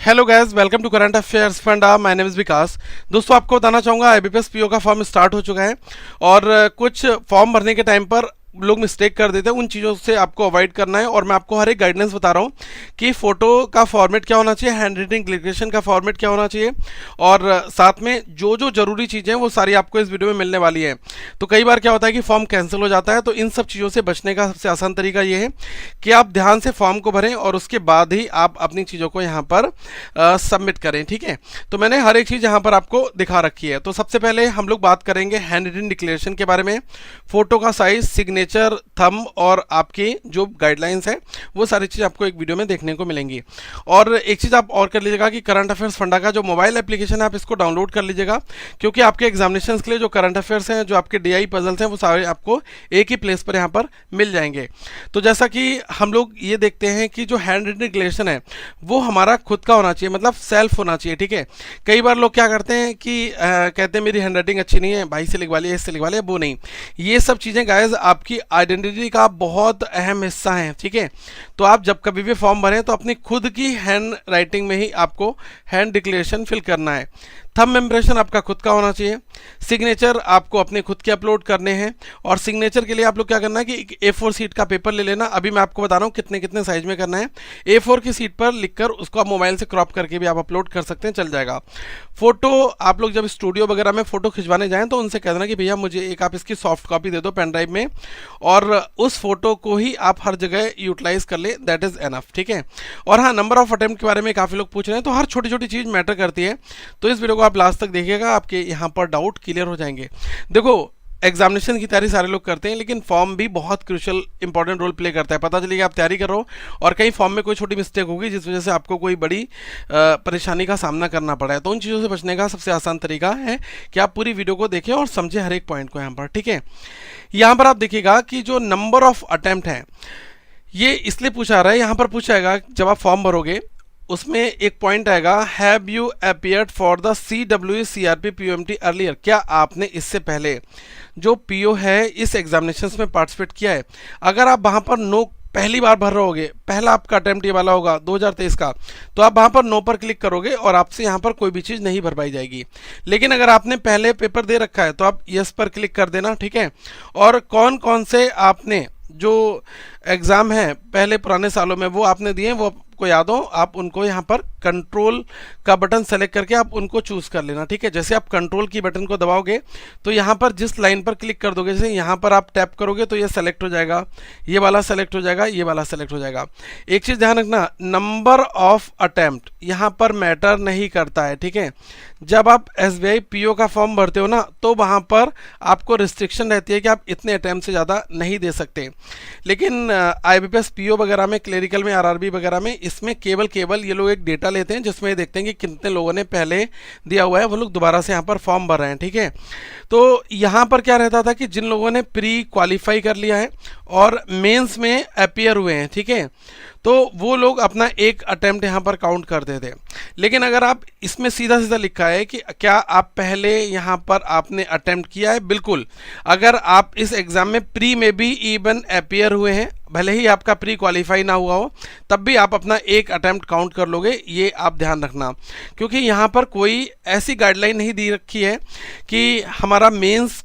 Hello guys, welcome to current affairs Funda. My name is Vikas. दोस्तों, आपको बताना चाहूँगा आईबीपीएस पीओ का फॉर्म स्टार्ट हो चुका है और कुछ फॉर्म भरने के टाइम पर लोग मिस्टेक कर देते हैं। उन चीज़ों से आपको अवॉइड करना है और मैं आपको हर एक गाइडेंस बता रहा हूँ कि फ़ोटो का फॉर्मेट क्या होना चाहिए, हैंड राइटिंग क्लिकेशन का फॉर्मेट क्या होना चाहिए और साथ में जो जो ज़रूरी चीज़ें हैं वो सारी आपको इस वीडियो में मिलने वाली हैं। तो कई बार क्या होता है कि फॉर्म कैंसिल हो जाता है, तो इन सब चीज़ों से बचने का सबसे आसान तरीका ये है कि आप ध्यान से फॉर्म को भरें और उसके बाद ही आप अपनी चीज़ों को यहाँ पर सबमिट करें। ठीक है, तो मैंने हर एक चीज़ यहाँ पर आपको दिखा रखी है। तो सबसे पहले हम लोग बात करेंगे हैंड रिटन डिक्लेरेशन के बारे में। फोटो का साइज, सिग्नेचर, थंब और आपकी जो गाइडलाइंस है वो सारी चीज़ आपको एक वीडियो में देखने को मिलेंगी। और एक चीज़ आप और कर लीजिएगा कि करंट अफेयर्स फंडा का जो मोबाइल एप्लीकेशन है आप इसको डाउनलोड कर लीजिएगा, क्योंकि आपके एग्जामिनेशन के लिए जो करंट अफेयर्स हैं, जो आपके डीआई पजल्स हैं, वो सारे आपको एक ही प्लेस पर यहाँ पर मिल जाएंगे। तो जैसा कि हम लोग ये देखते हैं कि जो हैंड रिटन डिक्लेरेशन है वो हमारा खुद का होना चाहिए, मतलब सेल्फ होना चाहिए। ठीक है, कई बार लोग क्या करते हैं कि कहते हैं मेरी हैंड राइटिंग अच्छी नहीं है, भाई से लिखवा लिया, इससे लिखवा लिया। वो नहीं, ये सब चीज़ें गाइस आपकी आइडेंटिटी का बहुत अहम हिस्सा है। ठीक है, तो आप जब कभी भी फॉर्म भरें तो अपनी खुद की हैंड राइटिंग में ही आपको हैंड डिक्लेरेशन फिल करना है। थंब इम्प्रेशन आपका खुद का होना चाहिए। सिग्नेचर आपको अपने खुद के अपलोड करने हैं और सिग्नेचर के लिए आप लोग क्या करना है कि A4 सीट का पेपर ले लेना। अभी मैं आपको बता रहा हूँ कितने कितने साइज में करना है। A4 की सीट पर लिखकर उसको आप मोबाइल से क्रॉप करके भी आप अपलोड कर सकते हैं, चल जाएगा। फोटो आप लोग जब स्टूडियो वगैरह में फोटो खिंचवाने जाएं तो उनसे कह देना कि भैया मुझे एक आप इसकी सॉफ्ट कॉपी दे दो पेन ड्राइव में, और उस फोटो को ही आप हर जगह यूटिलाइज कर ले, दैट इज एनफ। ठीक है, और हाँ, नंबर ऑफ अटेम्प्ट के बारे में काफ़ी लोग पूछ रहे हैं, तो हर छोटी छोटी चीज़ मैटर करती है। तो इस वीडियो को आप लास्ट तक देखिएगा, आपके यहाँ पर डाउट क्लियर हो जाएंगे। देखो, एग्जामिनेशन की तैयारी सारे लोग करते हैं, लेकिन फॉर्म भी बहुत क्रूशियल इंपॉर्टेंट रोल प्ले करता है। पता चलिए आप तैयारी कर रहे हो और कहीं फॉर्म में कोई छोटी मिस्टेक होगी जिस वजह से आपको कोई बड़ी परेशानी का सामना करना पड़ा है। तो उन चीज़ों से बचने का सबसे आसान तरीका है कि आप पूरी वीडियो को देखें और समझें हर एक पॉइंट को यहाँ पर। ठीक है, यहाँ पर आप देखिएगा कि जो नंबर ऑफ अटेम्प्ट है ये इसलिए पूछा रहा है, यहाँ पर पूछाएगा जब आप फॉर्म भरोगे उसमें एक पॉइंट आएगा, have you appeared for the CWE CRP POMT earlier. क्या आपने इससे पहले जो पीओ है इस एग्जामिनेशन में पार्टिसिपेट किया है? अगर आप वहाँ पर नो पहली बार भर रहे होगे, पहला आपका अटेम्प्ट ये वाला होगा 2023 का, तो आप वहाँ पर नो पर क्लिक करोगे और आपसे यहाँ पर कोई भी चीज़ नहीं भर पाई जाएगी। लेकिन अगर आपने पहले पेपर दे रखा है तो आप यस पर क्लिक कर देना। ठीक है, और कौन कौन से आपने जो एग्ज़ाम है पहले पुराने सालों में वो आपने दिए हैं, वो आपको याद हो, आप उनको यहाँ पर कंट्रोल का बटन सेलेक्ट करके आप उनको चूज़ कर लेना। ठीक है, जैसे आप कंट्रोल की बटन को दबाओगे तो यहाँ पर जिस लाइन पर क्लिक कर दोगे, जैसे यहाँ पर आप टैप करोगे तो ये सेलेक्ट हो जाएगा, ये वाला सेलेक्ट हो जाएगा, ये वाला सेलेक्ट हो जाएगा। एक चीज़ ध्यान रखना, नंबर ऑफ अटैम्प्ट यहाँ पर मैटर नहीं करता है। ठीक है, जब आप SBI PO का फॉर्म भरते हो ना तो वहाँ पर आपको रिस्ट्रिक्शन रहती है कि आप इतने अटैम्प्ट से ज़्यादा नहीं दे सकते। लेकिन IBPS PO वगैरह में, क्लेरिकल में, RRB वगैरह में, इसमें केवल ये लोग एक डेटा लेते हैं जिसमें देखते हैं कि कितने लोगों ने पहले दिया हुआ है, वो लोग दोबारा से यहाँ पर फॉर्म भर रहे हैं। ठीक है, तो यहाँ पर क्या रहता था कि जिन लोगों ने प्री क्वालिफाई कर लिया है और मेंस में अपीयर हुए हैं, ठीक है, तो वो लोग अपना एक अटेम्प्ट यहाँ पर काउंट करते थे। लेकिन अगर आप इसमें सीधा सीधा लिखा है कि क्या आप पहले यहाँ पर आपने अटेम्प्ट किया है, बिल्कुल। अगर आप इस एग्ज़ाम में प्री में भी इवन अपीयर हुए हैं, भले ही आपका प्री क्वालिफाई ना हुआ हो, तब भी आप अपना एक अटेम्प्ट काउंट कर लोगे, ये आप ध्यान रखना। क्योंकि यहाँ पर कोई ऐसी गाइडलाइन नहीं दी रखी है कि हमारा मेंस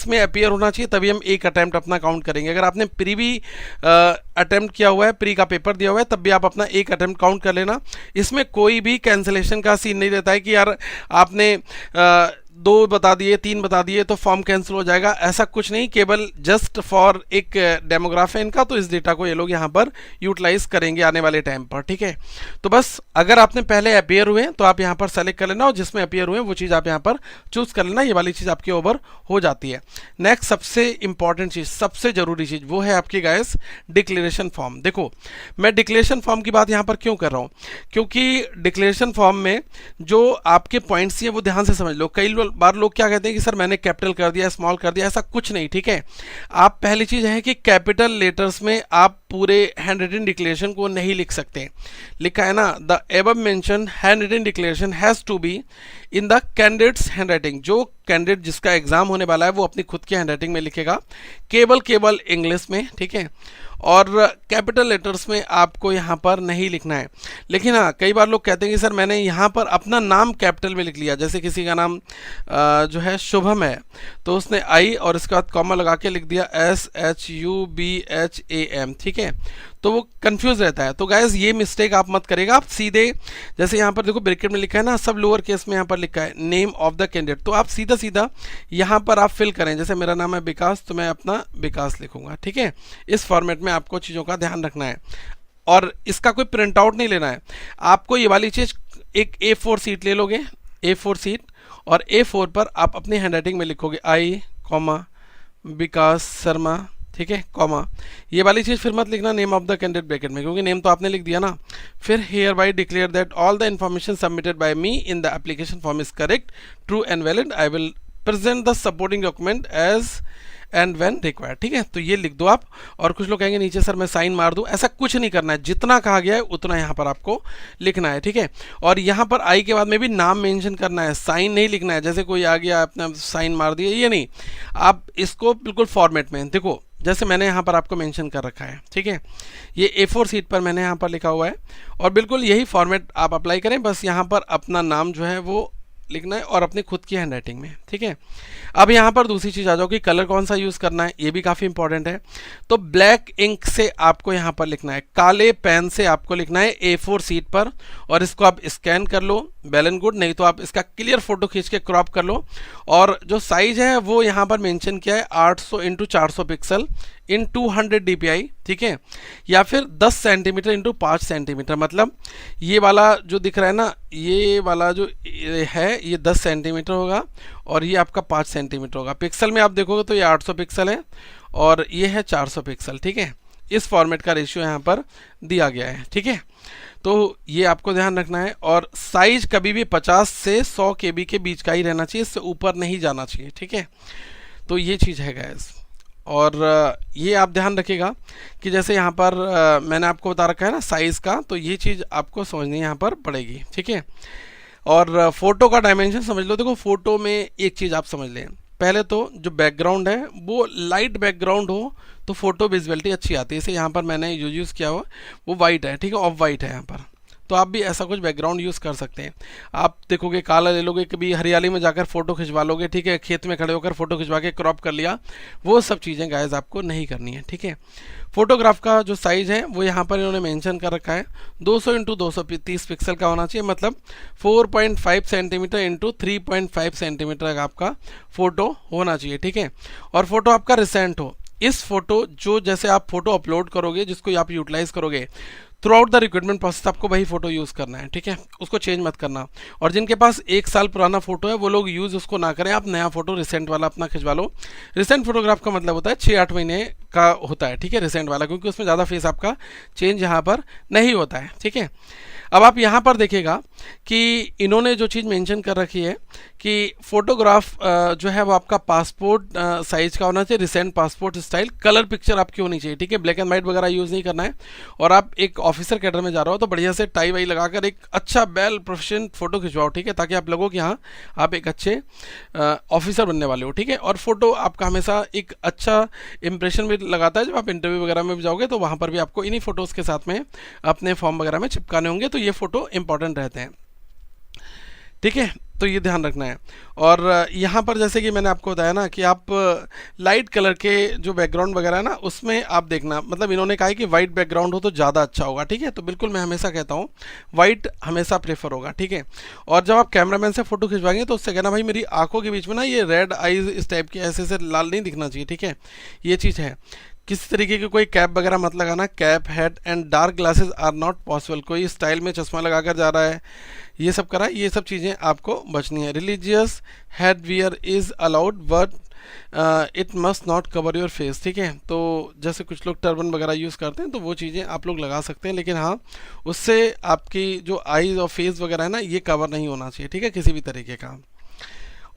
में अपीयर होना चाहिए तभी हम एक अटेम्प्ट अपना काउंट करेंगे। अगर आपने प्री भी अटेम्प्ट किया हुआ है, प्री का पेपर दिया हुआ है, तब भी आप अपना एक अटेम्प्ट काउंट कर लेना। इसमें कोई भी कैंसिलेशन का सीन नहीं रहता है कि यार आपने 2 बता दिए, 3 बता दिए तो फॉर्म कैंसिल हो जाएगा, ऐसा कुछ नहीं। केवल जस्ट फॉर एक डेमोग्राफ है इनका, तो इस डेटा को ये लोग यहाँ पर यूटिलाइज करेंगे आने वाले टाइम पर। ठीक है, तो बस अगर आपने पहले अपीयर हुए तो आप यहाँ पर सेलेक्ट कर लेना और जिसमें अपीयर हुए वो चीज़ आप यहाँ पर चूज कर लेना, ये वाली चीज़ आपकी ओवर हो जाती है। नेक्स्ट सबसे इंपॉर्टेंट चीज़, सबसे ज़रूरी चीज़ वो है आपकी गाइस डिक्लेरेशन फॉर्म। देखो, मैं डिक्लेरेशन फॉर्म की बात यहाँ पर क्यों कर रहा हूँ, क्योंकि डिक्लेरेशन फॉर्म में जो आपके पॉइंट्स हैं वो ध्यान से समझ लो। कई बार लोग क्या कहते हैं कि सर मैंने कैपिटल कर दिया, स्मॉल कर दिया, ऐसा कुछ नहीं। ठीक है, आप पहली चीज़ है कि कैपिटल लेटर्स में आप पूरे हैंड रिटन डिक्लेरेशन को नहीं लिख सकते। लिखा है ना, the above mention handwritten declaration has to be in the candidates handwriting. जो कैंडिडेट जिसका एग्जाम होने वाला है वो अपनी खुद की हैंड राइटिंग में लिखेगा, केवल इंग्लिश में, ठीक है। और कैपिटल लेटर्स में आपको यहाँ पर नहीं लिखना है। लेकिन हाँ, कई बार लोग कहते हैं कि सर मैंने यहाँ पर अपना नाम कैपिटल में लिख लिया, जैसे किसी का नाम जो है शुभम है, तो उसने आई और इसके बाद कॉमा लगा के लिख दिया SHUBHAM, ठीक है, तो वो कंफ्यूज रहता है। तो गाइस ये मिस्टेक आप मत करेगा। आप सीधे, जैसे यहाँ पर देखो ब्रैकेट में लिखा है ना, सब लोअर केस में यहाँ पर लिखा है नेम ऑफ द कैंडिडेट, तो आप सीधा सीधा यहाँ पर आप फिल करें। जैसे मेरा नाम है विकास, तो मैं अपना विकास लिखूंगा, ठीक है। इस फॉर्मेट में आपको चीज़ों का ध्यान रखना है और इसका कोई प्रिंट आउट नहीं लेना है। आपको ये वाली चीज़, एक A4 सीट ले लोगे, A4 सीट, और A4 पर आप अपनी हैंड राइटिंग में लिखोगे आई कॉमा विकास शर्मा, ठीक है, कॉमा। ये वाली चीज़ फिर मत लिखना name of the candidate bracket में, क्योंकि नेम तो आपने लिख दिया ना। फिर hereby declare that all the information submitted by me in the application form is correct, true and valid. I will present the supporting document as and when required, ठीक है। तो ये लिख दो आप। और कुछ लोग कहेंगे नीचे सर मैं साइन मार दूं, ऐसा कुछ नहीं करना है। जितना कहा गया है उतना यहाँ पर आपको लिखना है, ठीक है। और यहाँ पर आई के बाद में भी नाम मेंशन करना है, साइन नहीं लिखना है। जैसे कोई आ गया आपने साइन मार दिया, ये नहीं। आप इसको बिल्कुल फॉर्मेट में देखो, जैसे मैंने यहाँ पर आपको मेंशन कर रखा है, ठीक है। ये A4 सीट पर मैंने यहाँ पर लिखा हुआ है और बिल्कुल यही फॉर्मेट आप अप्लाई करें। बस यहाँ पर अपना नाम जो है वो लिखना है और अपनी खुद की हैंड राइटिंग में, ठीक है। अब यहाँ पर दूसरी चीज़ आ जाओ कि कलर कौन सा यूज़ करना है, ये भी काफ़ी इंपॉर्टेंट है। तो ब्लैक इंक से आपको यहाँ पर लिखना है, काले पेन से आपको लिखना है A4 सीट पर, और इसको आप स्कैन कर लो, वेल एंड गुड। नहीं तो आप इसका क्लियर फोटो खींच के क्रॉप कर लो। और जो साइज है वो यहाँ पर मेंशन किया है 800 × 400 पिक्सल इन 200 dpi, ठीक है, या फिर 10 सेंटीमीटर इंटू 5 सेंटीमीटर। मतलब ये वाला जो दिख रहा है ना, ये वाला जो है ये 10 सेंटीमीटर होगा और ये आपका 5 सेंटीमीटर होगा। पिक्सल में आप देखोगे तो ये 800 पिक्सल है और ये है 400 पिक्सल, ठीक है। इस फॉर्मेट का रेशियो यहाँ पर दिया गया है, ठीक है। तो ये आपको ध्यान रखना है। और साइज कभी भी 50 से 100 KB के बीच का ही रहना चाहिए, इससे ऊपर नहीं जाना चाहिए, ठीक है। तो ये चीज़ है गाइस। और ये आप ध्यान रखिएगा कि जैसे यहाँ पर मैंने आपको बता रखा है ना साइज़ का, तो ये चीज़ आपको समझनी यहाँ पर पड़ेगी, ठीक है। और फोटो का डायमेंशन समझ लो। देखो फोटो में एक चीज़ आप समझ लें, पहले तो जो बैकग्राउंड है वो लाइट बैकग्राउंड हो तो फोटो विजिबिलिटी अच्छी आती है। जैसे यहाँ पर मैंने यूज़ किया हुआ वो वाइट है, ठीक है, ऑफ वाइट है यहाँ पर, तो आप भी ऐसा कुछ बैकग्राउंड यूज़ कर सकते हैं। आप देखोगे काला ले लोगे, कभी हरियाली में जाकर फोटो खिंचवा लोगे, ठीक है, खेत में खड़े होकर फोटो खिंचवा के क्रॉप कर लिया, वो सब चीज़ें गाइस आपको नहीं करनी है, ठीक है। फोटोग्राफ का जो साइज़ है वो यहाँ पर इन्होंने मेंशन कर रखा है 200 × 230 पिक्सल का होना चाहिए। मतलब 4.5 सेंटीमीटर × 3.5 सेंटीमीटर का आपका फ़ोटो होना चाहिए, ठीक है। और फोटो आपका रिसेंट हो। इस फोटो जो जैसे आप फोटो अपलोड करोगे, जिसको आप यूटिलाइज करोगे through out the recruitment process, आपको वही फोटो यूज़ करना है, ठीक है, उसको चेंज मत करना। और जिनके पास 1 साल पुराना फोटो है वो लोग यूज़ उसको ना करें, आप नया फोटो रिसेंट वाला अपना खिंचवा लो। रिसेंट फोटोग्राफ का मतलब होता है 6-8 महीने का होता है, ठीक है, रिसेंट वाला, क्योंकि उसमें ज़्यादा फेस आपका चेंज यहाँ पर नहीं होता है, ठीक है। अब आप यहाँ पर देखिएगा कि इन्होंने जो चीज़ मेंशन कर रखी है कि फोटोग्राफ जो है वो आपका पासपोर्ट साइज का होना चाहिए, recent passport style, colour picture आपकी होनी चाहिए, ठीक है, ब्लैक एंड वाइट वगैरह यूज़ नहीं करना है। और आप एक ऑफिसर कैडर में जा रहे हो तो बढ़िया से टाई वाई लगाकर एक अच्छा वेल प्रोफेशनल फोटो खिंचवाओ, ठीक है, ताकि आप लोगों कि हाँ आप एक अच्छे ऑफिसर बनने वाले हो, ठीक है। और फोटो आपका हमेशा एक अच्छा इंप्रेशन भी लगाता है। जब आप इंटरव्यू वगैरह में भी जाओगे तो वहाँ पर भी आपको इन्हीं फोटोज़ के साथ में अपने फॉर्म वगैरह में चिपकाने होंगे, तो ये फ़ोटो इंपॉर्टेंट रहते हैं, ठीक है। तो ये ध्यान रखना है। और यहाँ पर जैसे कि मैंने आपको बताया ना कि आप लाइट कलर के जो बैकग्राउंड वगैरह है ना उसमें आप देखना, मतलब इन्होंने कहा है कि वाइट बैकग्राउंड हो तो ज़्यादा अच्छा होगा, ठीक है। तो बिल्कुल मैं हमेशा कहता हूँ वाइट हमेशा प्रेफर होगा, ठीक है। और जब आप कैमरामैन से फ़ोटो खिंचवाएंगे तो उससे कहना भाई मेरी आंखों के बीच में ना ये रेड आईज इस टाइप की ऐसे से लाल नहीं दिखना चाहिए, ठीक है, ये चीज़ है। किसी तरीके की कोई कैप वगैरह मत लगाना, cap head and dark glasses are not possible. कोई स्टाइल में चश्मा लगाकर जा रहा है, ये सब करा, ये सब चीज़ें आपको बचनी है। Religious head wear is allowed but it must not cover your face, ठीक है। तो जैसे कुछ लोग टर्बन वगैरह यूज़ करते हैं तो वो चीज़ें आप लोग लगा सकते हैं, लेकिन हाँ उससे आपकी जो आईज और फेस वगैरह है ना ये कवर नहीं होना चाहिए, ठीक है, किसी भी तरीके का।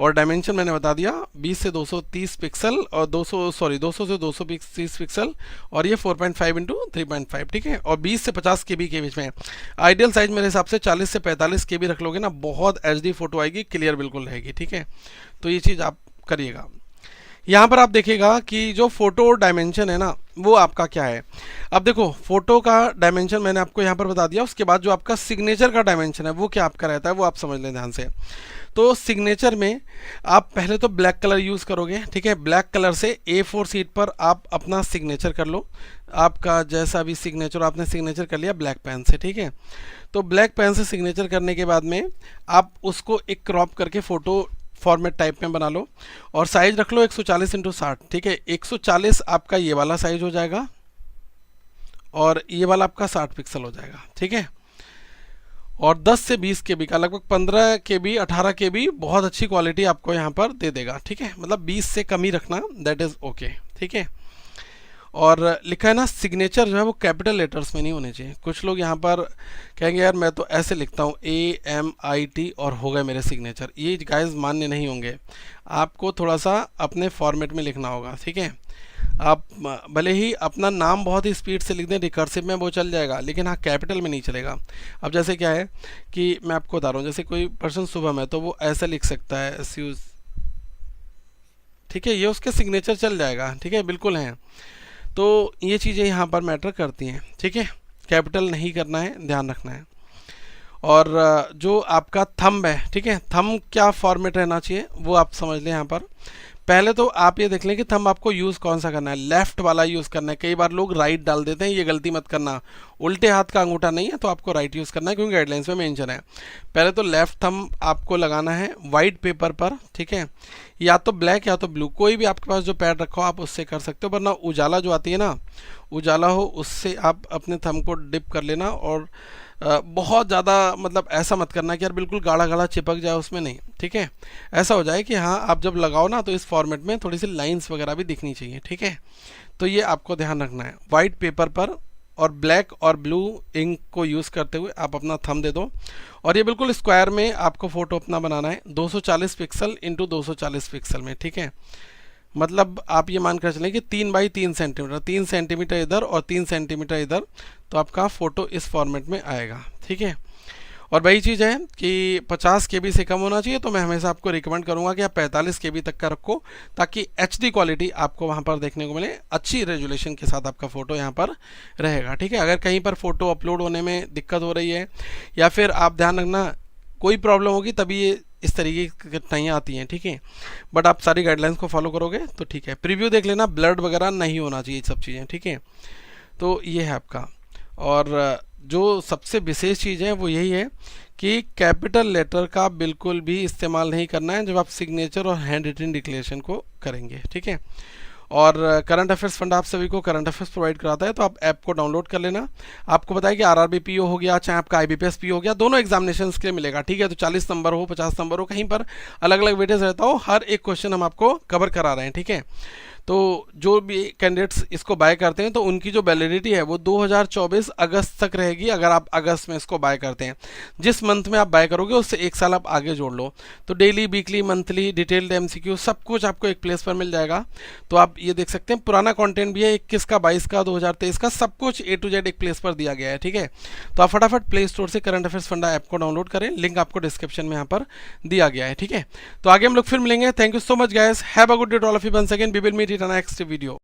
और डायमेंशन मैंने बता दिया 20 से 230 पिक्सल और 200 से 230 पिक्सल, और ये 4.5 इंटू 3.5, ठीक है। और 20 से 50 केबी के बीच में आइडियल साइज मेरे हिसाब से 40 से 45 केबी रख लोगे ना, बहुत एचडी फोटो आएगी, क्लियर बिल्कुल रहेगी, ठीक है। तो ये चीज़ आप करिएगा। यहाँ पर आप देखिएगा कि जो फोटो डायमेंशन है ना वो आपका क्या है। अब देखो फोटो का डायमेंशन मैंने आपको यहाँ पर बता दिया, उसके बाद जो आपका सिग्नेचर का डायमेंशन है वो क्या आपका रहता है वो आप समझ लें ध्यान से। तो सिग्नेचर में आप पहले तो ब्लैक कलर यूज़ करोगे, ठीक है। ब्लैक कलर से A4 शीट पर आप अपना सिग्नेचर कर लो, आपका जैसा भी सिग्नेचर आपने सिग्नेचर कर लिया ब्लैक पेन से, ठीक है। तो ब्लैक पेन से सिग्नेचर करने के बाद में आप उसको एक क्रॉप करके फ़ोटो फॉर्मेट टाइप में बना लो, और साइज रख लो 140 इंटू 60, ठीक है। 140 आपका ये वाला साइज हो जाएगा और ये वाला आपका 60 पिक्सल हो जाएगा, ठीक है। और 10 से 20 केबी का लगभग 15 केबी 18 केबी बहुत अच्छी क्वालिटी आपको यहाँ पर दे देगा, ठीक है। मतलब 20 से कम ही रखना, दैट इज़ ओके, ठीक है। और लिखा है ना सिग्नेचर जो है वो कैपिटल लेटर्स में नहीं होने चाहिए। कुछ लोग यहाँ पर कहेंगे यार मैं तो ऐसे लिखता हूँ AMIT और हो गए मेरे सिग्नेचर, ये गाइस मान्य नहीं होंगे। आपको थोड़ा सा अपने फॉर्मेट में लिखना होगा, ठीक है। आप भले ही अपना नाम बहुत ही स्पीड से लिख दें रिकर्सिव में वो चल जाएगा, लेकिन हाँ कैपिटल में नहीं चलेगा। अब जैसे क्या है कि मैं आपको बता रहा हूँ, जैसे कोई पर्सन शुभम है तो वो ऐसा लिख सकता है SU, ठीक है, ये उसके सिग्नेचर चल जाएगा, ठीक है, बिल्कुल हैं। तो ये चीज़ें यहाँ पर मैटर करती हैं, ठीक है। कैपिटल नहीं करना है, ध्यान रखना है। और जो आपका थंब है, ठीक है, थंब क्या फॉर्मेट रहना चाहिए वो आप समझ लें। यहाँ पर पहले तो आप ये देख लें कि थंब आपको यूज़ कौन सा करना है, लेफ़्ट वाला यूज़ करना है। कई बार लोग राइट डाल देते हैं, ये गलती मत करना, उल्टे हाथ का अंगूठा नहीं है तो आपको राइट यूज़ करना है, क्योंकि गाइडलाइंस में मेंशन है। पहले तो लेफ़्ट थंब आपको लगाना है वाइट पेपर पर, ठीक है, या तो ब्लैक या तो ब्लू, कोई भी आपके पास जो पैड रखा हो आप उससे कर सकते हो, वरना उजाला जो आती है ना, उजाला हो उससे आप अपने थंब को डिप कर लेना। और बहुत ज़्यादा मतलब ऐसा मत करना कि यार बिल्कुल गाढ़ा गाढ़ा चिपक जाए उसमें, नहीं, ठीक है। ऐसा हो जाए कि हाँ आप जब लगाओ ना तो इस फॉर्मेट में थोड़ी सी लाइंस वगैरह भी दिखनी चाहिए, ठीक है। तो ये आपको ध्यान रखना है, वाइट पेपर पर और ब्लैक और ब्लू इंक को यूज़ करते हुए आप अपना थंब दे दो। और ये बिल्कुल स्क्वायर में आपको फ़ोटो अपना बनाना है, 240 पिक्सल इंटू 240 पिक्सल में, ठीक है। मतलब आप ये मान कर चलें कि 3 बाई 3 सेंटीमीटर, 3 सेंटीमीटर इधर और 3 सेंटीमीटर इधर, तो आपका फ़ोटो इस फॉर्मेट में आएगा, ठीक है। और वही चीज़ है कि 50 केबी से कम होना चाहिए, तो मैं हमेशा आपको रिकमेंड करूंगा कि आप 45 केबी तक का रखो, ताकि एचडी क्वालिटी आपको वहां पर देखने को मिले, अच्छी रेजोल्यूशन के साथ आपका फ़ोटो यहां पर रहेगा, ठीक है। अगर कहीं पर फ़ोटो अपलोड होने में दिक्कत हो रही है या फिर आप ध्यान रखना कोई प्रॉब्लम होगी तभी ये इस तरीके की कठिनाइयाँ आती हैं, ठीक है। बट आप सारी गाइडलाइंस को फॉलो करोगे तो ठीक है। प्रीव्यू देख लेना, ब्लड वगैरह नहीं होना चाहिए सब चीज़ें, ठीक है। तो ये है आपका। और जो सबसे विशेष चीज़ है वो यही है कि कैपिटल लेटर का बिल्कुल भी इस्तेमाल नहीं करना है जब आप सिग्नेचर और हैंड रिटन डिक्लेरेशन को करेंगे, ठीक है। और करंट अफेयर्स फंड आप सभी को करंट अफेयर्स प्रोवाइड कराता है, तो आप ऐप को डाउनलोड कर लेना। आपको बताया कि आरआरबी पीओ हो गया चाहे आपका आईबीपीएस पीओ हो गया, दोनों एग्जामिनेशन के लिए मिलेगा, ठीक है। तो 40 नंबर हो 50 नंबर हो, कहीं पर अलग अलग वेटेज रहता हो, हर एक क्वेश्चन हम आपको कवर करा रहे हैं, ठीक है। तो जो भी कैंडिडेट्स इसको बाय करते हैं तो उनकी जो वैलिडिटी है वो 2024 अगस्त तक रहेगी, अगर आप अगस्त में इसको बाय करते हैं। जिस मंथ में आप बाय करोगे उससे 1 साल आप आगे जोड़ लो, तो daily weekly monthly detailed MCQ सब कुछ आपको एक प्लेस पर मिल जाएगा। तो आप ये देख सकते हैं पुराना कंटेंट भी है, 21 का 22 का 2023 का, सब कुछ A to Z एक प्लेस पर दिया गया है, ठीक है। तो आप फटाफट प्ले स्टोर से करंट अफेयर्स फंडा ऐप को डाउनलोड करें, लिंक आपको डिस्क्रिप्शन में यहाँ पर दिया गया है, ठीक है। तो आगे हम लोग फिर मिलेंगे। Thank you so much guys, have a good day to all of you, once again we will meet in next video.